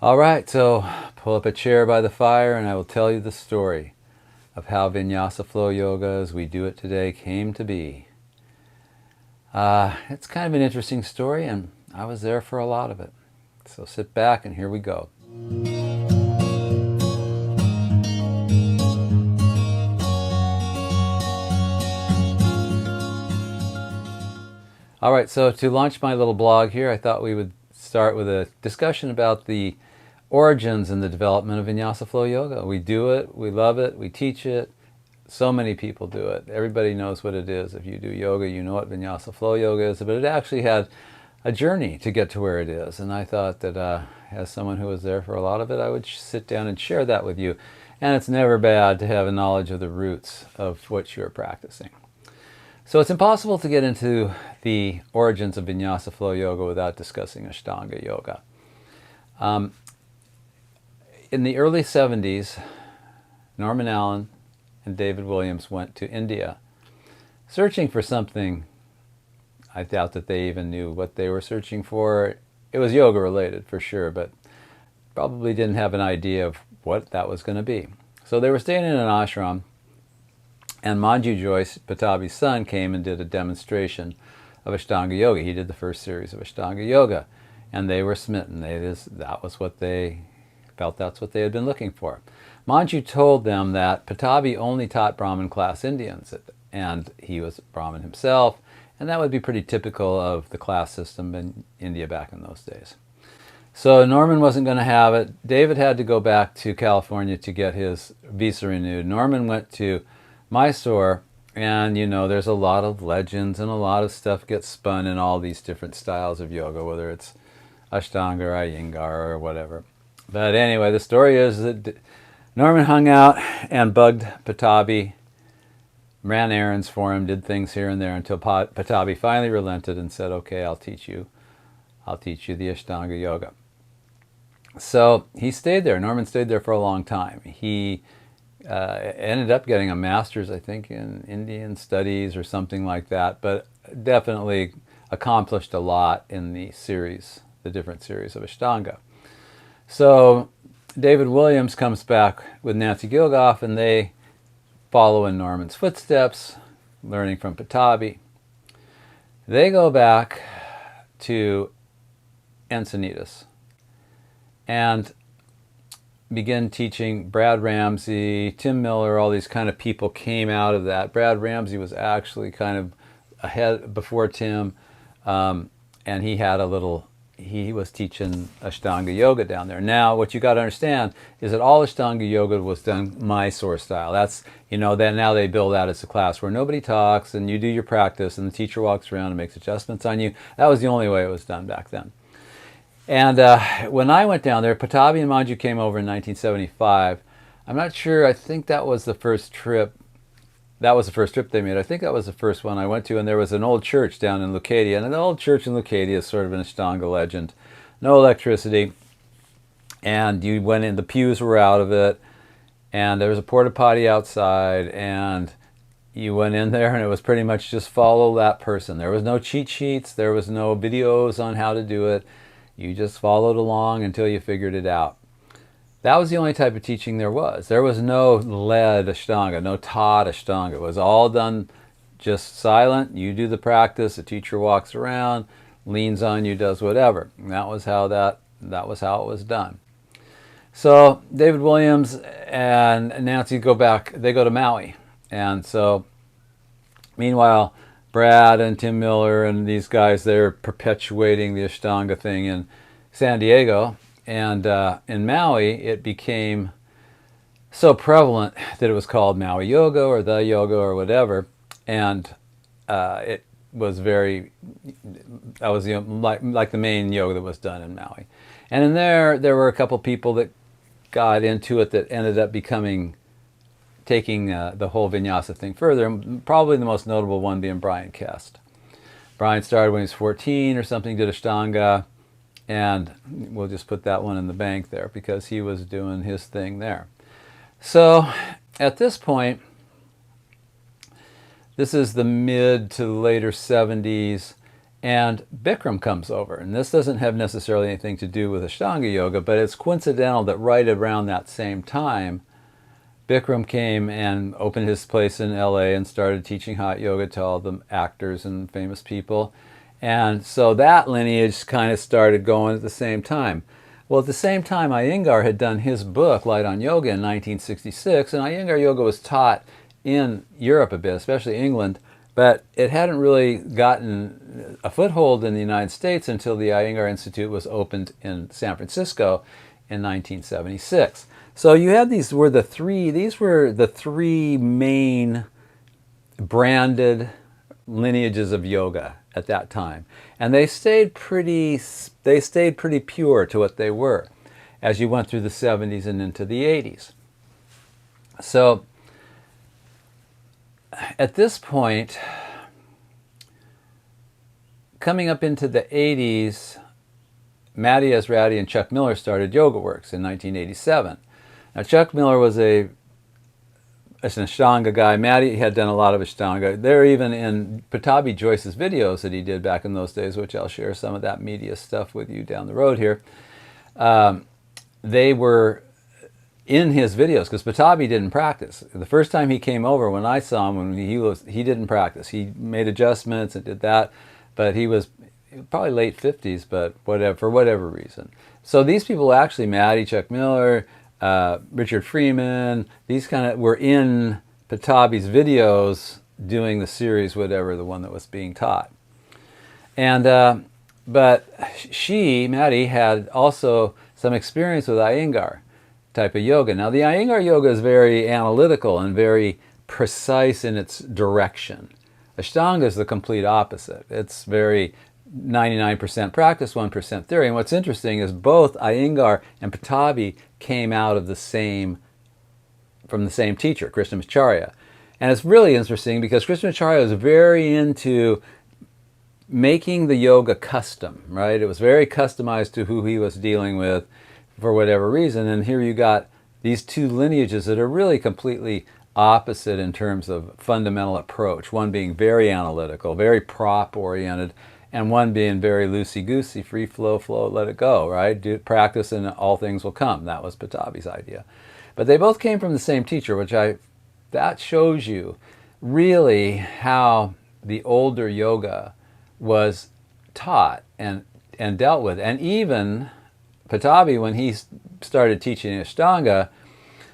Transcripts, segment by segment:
All right, so pull up a chair by the fire and I will tell you the story of how Vinyasa Flow Yoga, as we do it today, came to be. It's kind of an interesting story, and I was there for a lot of it. So sit back and here we go. All right, so to launch my little blog here, I thought we would start with a discussion about the origins and the development of Vinyasa Flow Yoga. We do it, we love it, we teach it. So many people do it. Everybody knows what it is. If you do yoga, you know what Vinyasa Flow Yoga is. But it actually had a journey to get to where it is. And I thought that as someone who was there for a lot of it, I would sit down and share that with you. And it's never bad to have a knowledge of the roots of what you're practicing. So it's impossible to get into the origins of Vinyasa Flow Yoga without discussing Ashtanga Yoga. In the early 70s, Norman Allen and David Williams went to India searching for something. I doubt that they even knew what they were searching for. It was yoga related for sure, but probably didn't have an idea of what that was going to be. So they were staying in an ashram, and Manju Joyce, Patabi's son, came and did a demonstration of Ashtanga Yoga. He did the first series of Ashtanga Yoga, and they were smitten. That was what they felt, that's what they had been looking for. Manju told them that Patabi only taught Brahmin class Indians, and he was Brahmin himself, and that would be pretty typical of the class system in India back in those days. So Norman wasn't going to have it. David had to go back to California to get his visa renewed. Norman went to Mysore, and you know, there's a lot of legends and a lot of stuff gets spun in all these different styles of yoga, whether it's Ashtanga or Iyengar or whatever. But anyway, the story is that Norman hung out and bugged Patabi, ran errands for him, did things here and there until Patabi finally relented and said, "Okay, I'll teach you the Ashtanga Yoga." So he stayed there. Norman stayed there for a long time. He ended up getting a master's, I think, in Indian studies or something like that, but definitely accomplished a lot in the different series of Ashtanga. So David Williams comes back with Nancy Gilgoff, and they follow in Norman's footsteps, learning from Patabi. They go back to Encinitas and begin teaching. Brad Ramsey, Tim Miller, all these kind of people came out of that. Brad Ramsey was actually kind of ahead before Tim, and he was teaching Ashtanga Yoga down there. Now, what you got to understand is that all Ashtanga Yoga was done Mysore style. That's, then now they build out as a class where nobody talks and you do your practice and the teacher walks around and makes adjustments on you. That was the only way it was done back then. And when I went down there, Patabi and Manju came over in 1975. I'm not sure, I think that was the first trip. That was the first trip they made. I think that was the first one I went to, and there was an old church down in Lucadia. And an old church in Lucadia is sort of an Ashtanga legend. No electricity. And you went in, the pews were out of it, and there was a porta potty outside, and you went in there, and it was pretty much just follow that person. There was no cheat sheets. There was no videos on how to do it. You just followed along until you figured it out. That was the only type of teaching there was. There was no led Ashtanga, no taught Ashtanga. It was all done just silent. You do the practice, the teacher walks around, leans on you, does whatever. And that was how it was done. So David Williams and Nancy go back, they go to Maui. And so meanwhile, Brad and Tim Miller and these guys, they're perpetuating the Ashtanga thing in San Diego. And in Maui, it became so prevalent that it was called Maui Yoga or the Yoga or whatever. And it was like the main yoga that was done in Maui. And in there were a couple people that got into it that ended up taking the whole Vinyasa thing further. And probably the most notable one being Brian Kest. Brian started when he was 14 or something, did Ashtanga. And we'll just put that one in the bank there because he was doing his thing there. So at this point, this is the mid to later 70s, And Bikram comes over. And this doesn't have necessarily anything to do with Ashtanga yoga, but it's coincidental that right around that same time, Bikram came and opened his place in LA and started teaching hot yoga to all the actors and famous people. And so that lineage kind of started going at the same time. Well, at the same time, Iyengar had done his book, Light on Yoga, in 1966, and Iyengar yoga was taught in Europe a bit, especially England, but it hadn't really gotten a foothold in the United States until the Iyengar Institute was opened in San Francisco in 1976. So you had these were the three main branded lineages of yoga at that time, and they stayed pretty pure to what they were as you went through the 70s and into the 80s. So at this point, coming up into the 80s, Matty Ezrati and Chuck Miller started YogaWorks in 1987. Now, Chuck Miller was an Ashtanga guy. Matty had done a lot of Ashtanga. They're even in Patabi Joyce's videos that he did back in those days, which I'll share some of that media stuff with you down the road here. They were in his videos because Patabi didn't practice. The first time he came over, when I saw him, he didn't practice. He made adjustments and did that, but he was probably late 50s, but for whatever reason. So these people actually, Matty, Chuck Miller, Richard Freeman, these kind of were in Patabi's videos doing the series, whatever, the one that was being taught. And but Matty, had also some experience with Iyengar type of yoga. Now, the Iyengar yoga is very analytical and very precise in its direction. Ashtanga is the complete opposite. It's very 99% practice, 1% theory. And what's interesting is both Iyengar and Patabi came out of from the same teacher, Krishnamacharya. And it's really interesting because Krishnamacharya was very into making the yoga custom, right? It was very customized to who he was dealing with for whatever reason. And here you got these two lineages that are really completely opposite in terms of fundamental approach. One being very analytical, very prop-oriented, and one being very loosey-goosey, free flow, let it go, right? Do practice and all things will come. That was Patabi's idea. But they both came from the same teacher, that shows you really how the older yoga was taught and dealt with. And even Patabi, when he started teaching Ashtanga,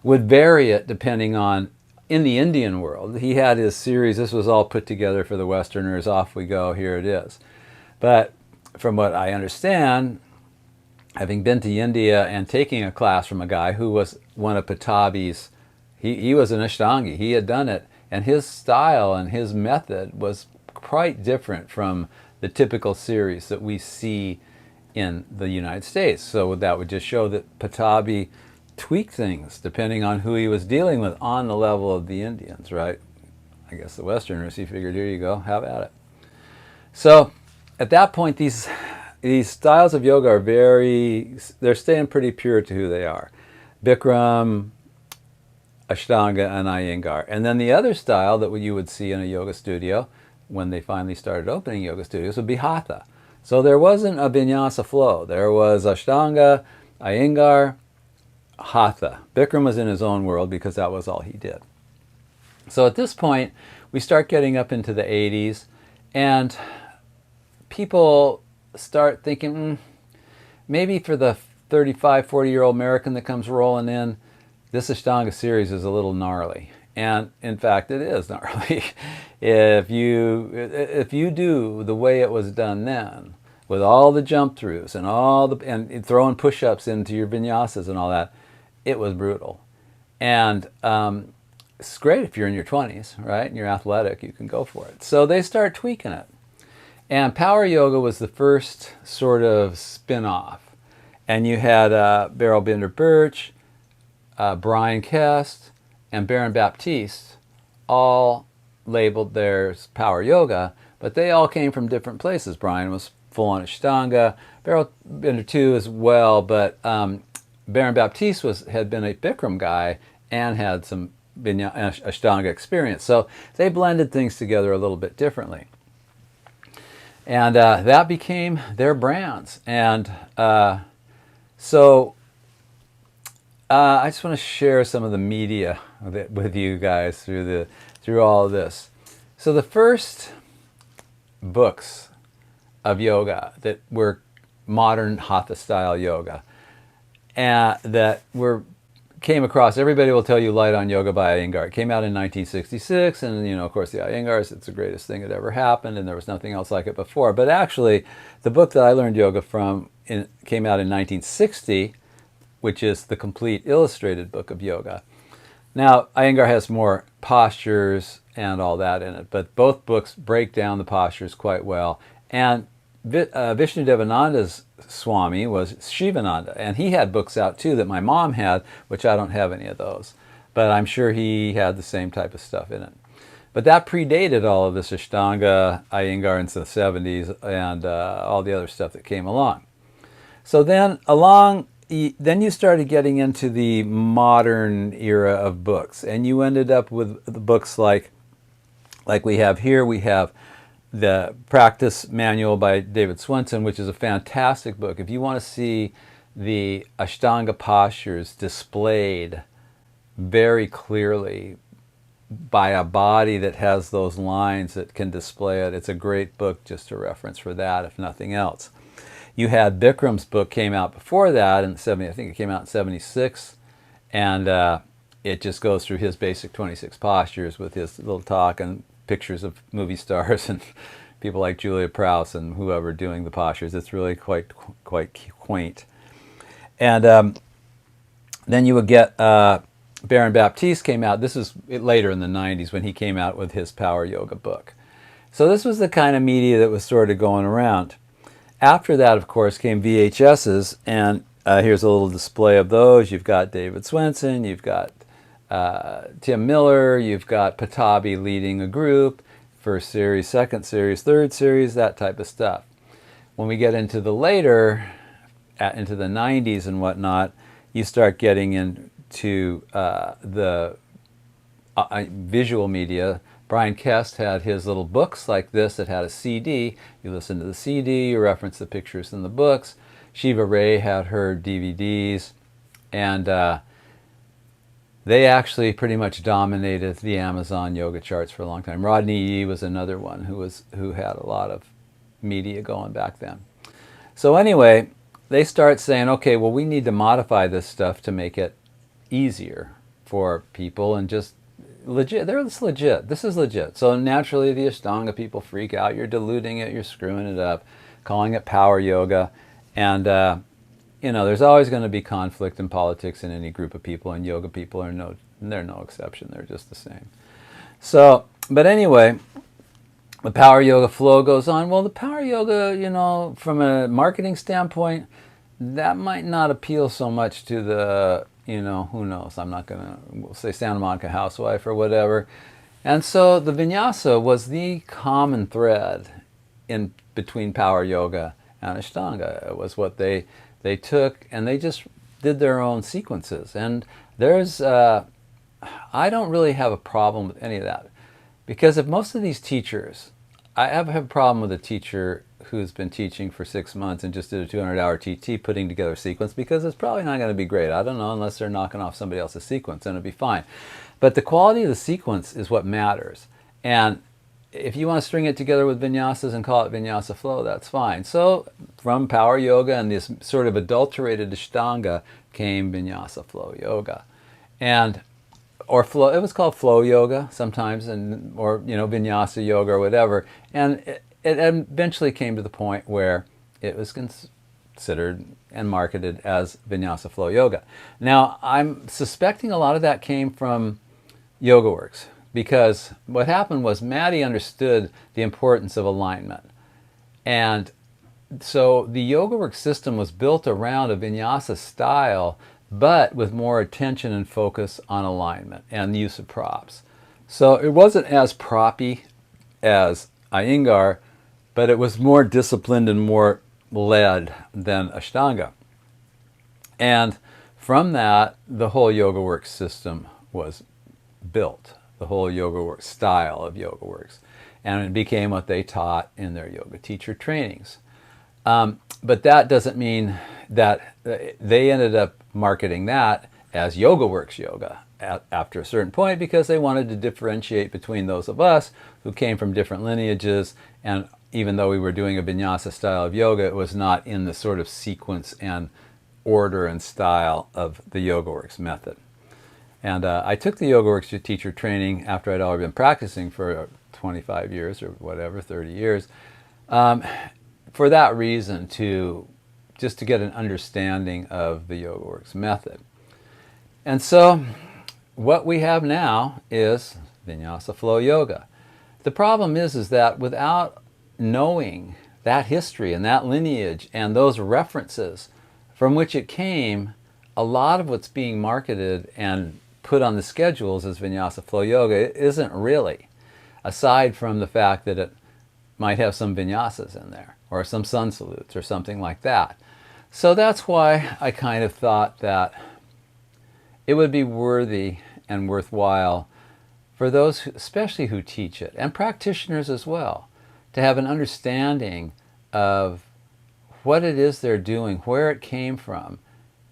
would vary it depending on, in the Indian world, he had his series, this was all put together for the Westerners, off we go, here it is. But from what I understand, having been to India and taking a class from a guy who was one of Patabi's, he was an Ashtangi, he had done it, and his style and his method was quite different from the typical series that we see in the United States. So that would just show that Patabi tweaked things depending on who he was dealing with on the level of the Indians, right? I guess the Westerners, he figured, here you go, have at it. So at that point, these styles of yoga are they're staying pretty pure to who they are. Bikram, Ashtanga, and Iyengar. And then the other style that you would see in a yoga studio when they finally started opening yoga studios would be Hatha. So there wasn't a Vinyasa flow. There was Ashtanga, Iyengar, Hatha. Bikram was in his own world because that was all he did. So at this point, we start getting up into the 80s, and people start thinking, maybe for the 35, 40-year-old American that comes rolling in, this Ashtanga series is a little gnarly. And in fact, it is gnarly. If you do the way it was done then, with all the jump throughs and throwing push-ups into your vinyasas and all that, it was brutal. And it's great if you're in your 20s, right, and you're athletic, you can go for it. So they start tweaking it. And power yoga was the first sort of spin-off. And you had Beryl Binder Birch, Brian Kest, and Baron Baptiste all labeled theirs power yoga, but they all came from different places. Brian was full-on Ashtanga, Beryl Binder too as well, but Baron Baptiste had been a Bikram guy and had some Ashtanga experience. So they blended things together a little bit differently. And that became their brands. And so I just want to share some of the media with you guys through all of this. So the first books of yoga that were modern hatha style yoga, and that came across, everybody will tell you Light on Yoga by Iyengar. It came out in 1966, and of course the Iyengars, it's the greatest thing that ever happened, and there was nothing else like it before. But actually, the book that I learned yoga from came out in 1960, which is the complete illustrated book of yoga. Now, Iyengar has more postures and all that in it, but both books break down the postures quite well. And Vishnudevananda's Swami was Shivananda, and he had books out too that my mom had, which I don't have any of those. But I'm sure he had the same type of stuff in it. But that predated all of this Ashtanga, Iyengar in the 70s, and all the other stuff that came along. So then you started getting into the modern era of books, and you ended up with the books like we have here. We have the Practice Manual by David Swenson, which is a fantastic book. If you want to see the Ashtanga postures displayed very clearly by a body that has those lines that can display it, it's a great book just to reference for that, if nothing else. You had Bikram's book came out before that in the 70s. I think it came out in 76, and it just goes through his basic 26 postures with his little talk and pictures of movie stars and people like Julia Prowse and whoever doing the postures. It's really quite quaint. And then you would get Baron Baptiste came out. This is later in the 90s when he came out with his Power Yoga book. So this was the kind of media that was sort of going around. After that, of course, came VHSs, and here's a little display of those. You've got David Swenson, you've got Tim Miller, you've got Patabi leading a group, first series, second series, third series, that type of stuff. When we get into the later, into the 90s and whatnot, you start getting into the visual media. Brian Kest had his little books like this that had a CD. You listen to the CD, you reference the pictures in the books. Shiva Ray had her DVDs, and they actually pretty much dominated the Amazon yoga charts for a long time. Rodney Yee was another one who had a lot of media going back then. So anyway, they start saying, okay, well, we need to modify this stuff to make it easier for people and just legit. It's legit. This is legit. So naturally, the Ashtanga people freak out. You're diluting it. You're screwing it up, calling it power yoga, and there's always going to be conflict in politics in any group of people, and yoga people they're no exception. They're just the same. So, but anyway, the power yoga flow goes on. Well, the power yoga, from a marketing standpoint, that might not appeal so much to the, who knows? I'm not going to, we'll say Santa Monica housewife or whatever. And so the vinyasa was the common thread in between power yoga and Ashtanga. It was what they took, and they just did their own sequences. And there's, I don't really have a problem with any of that. Because if most of these teachers, I have a problem with a teacher who's been teaching for 6 months and just did a 200-hour TT putting together a sequence, because it's probably not going to be great. I don't know, unless they're knocking off somebody else's sequence, and it'll be fine. But the quality of the sequence is what matters. And if you want to string it together with vinyasas and call it Vinyasa Flow, that's fine. So from Power Yoga and this sort of adulterated Ashtanga came Vinyasa Flow Yoga. Or flow, it was called Flow Yoga sometimes, or Vinyasa Yoga or whatever. And it eventually came to the point where it was considered and marketed as Vinyasa Flow Yoga. Now, I'm suspecting a lot of that came from YogaWorks, because what happened was Maddie understood the importance of alignment. And so the YogaWorks system was built around a vinyasa style, but with more attention and focus on alignment and the use of props. So it wasn't as proppy as Iyengar, but it was more disciplined and more led than Ashtanga. And from that, the whole YogaWorks system was built. The whole YogaWorks style of YogaWorks. and it became what they taught in their yoga teacher trainings. But that doesn't mean that they ended up marketing that as YogaWorks yoga after a certain point, because they wanted to differentiate between those of us who came from different lineages, and even though we were doing a vinyasa style of yoga, it was not in the sort of sequence and order and style of the YogaWorks method. And I took the YogaWorks teacher training after I'd already been practicing for 25 years or whatever, 30 years, for that reason, just to get an understanding of the YogaWorks method. And so what we have now is Vinyasa Flow Yoga. The problem is that without knowing that history and that lineage and those references from which it came, a lot of what's being marketed and put on the schedules as Vinyasa Flow Yoga isn't really, aside from the fact that it might have some vinyasas in there or some sun salutes or something like that. So that's why I kind of thought that it would be worthy and worthwhile for those, especially who teach it, and practitioners as well, to have an understanding of what it is they're doing, where it came from,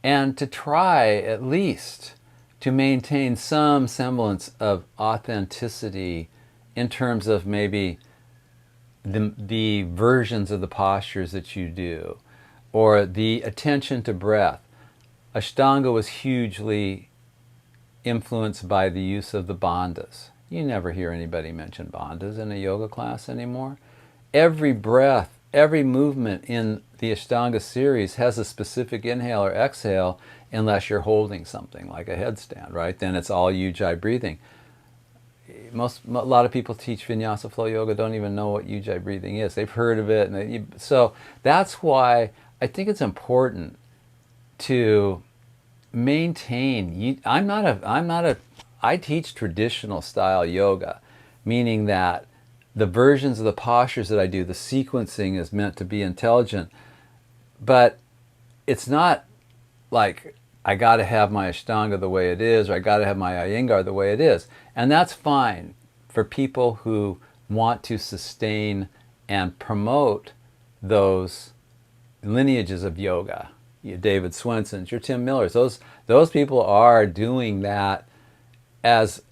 and to try at least to maintain some semblance of authenticity in terms of maybe the versions of the postures that you do, or the attention to breath. Ashtanga was hugely influenced by the use of the bandhas. You never hear anybody mention bandhas in a yoga class anymore. Every breath, every movement in the Ashtanga series has a specific inhale or exhale, unless you're holding something like a headstand, right? Then it's all Ujjayi breathing. A lot of people teach Vinyasa Flow Yoga don't even know what Ujjayi breathing is. They've heard of it, and so that's why I think it's important to maintain. I teach traditional style yoga, meaning that the versions of the postures that I do, the sequencing is meant to be intelligent, but it's not like I got to have my Ashtanga the way it is, or I got to have my Iyengar the way it is. And that's fine for people who want to sustain and promote those lineages of yoga. Your David Swenson's, your Tim Miller's, those people are doing that as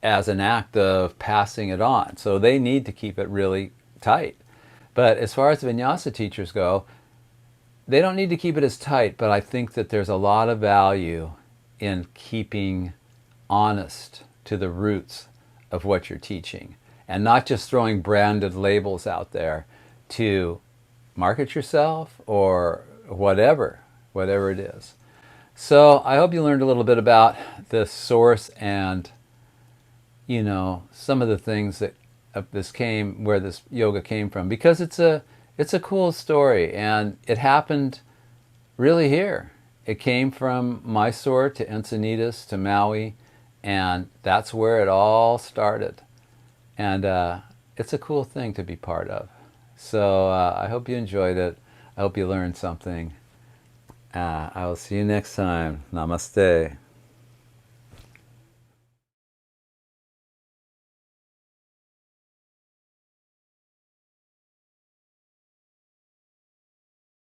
an act of passing it on. So they need to keep it really tight. But as far as the Vinyasa teachers go, they don't need to keep it as tight, but I think that there's a lot of value in keeping honest to the roots of what you're teaching, and not just throwing branded labels out there to market yourself or whatever it is. So I hope you learned a little bit about the source and, some of the things that where this yoga came from, because it's a cool story, and it happened really here. It came from Mysore to Encinitas to Maui, and that's where it all started. And it's a cool thing to be part of. So I hope you enjoyed it. I hope you learned something. I will see you next time. Namaste.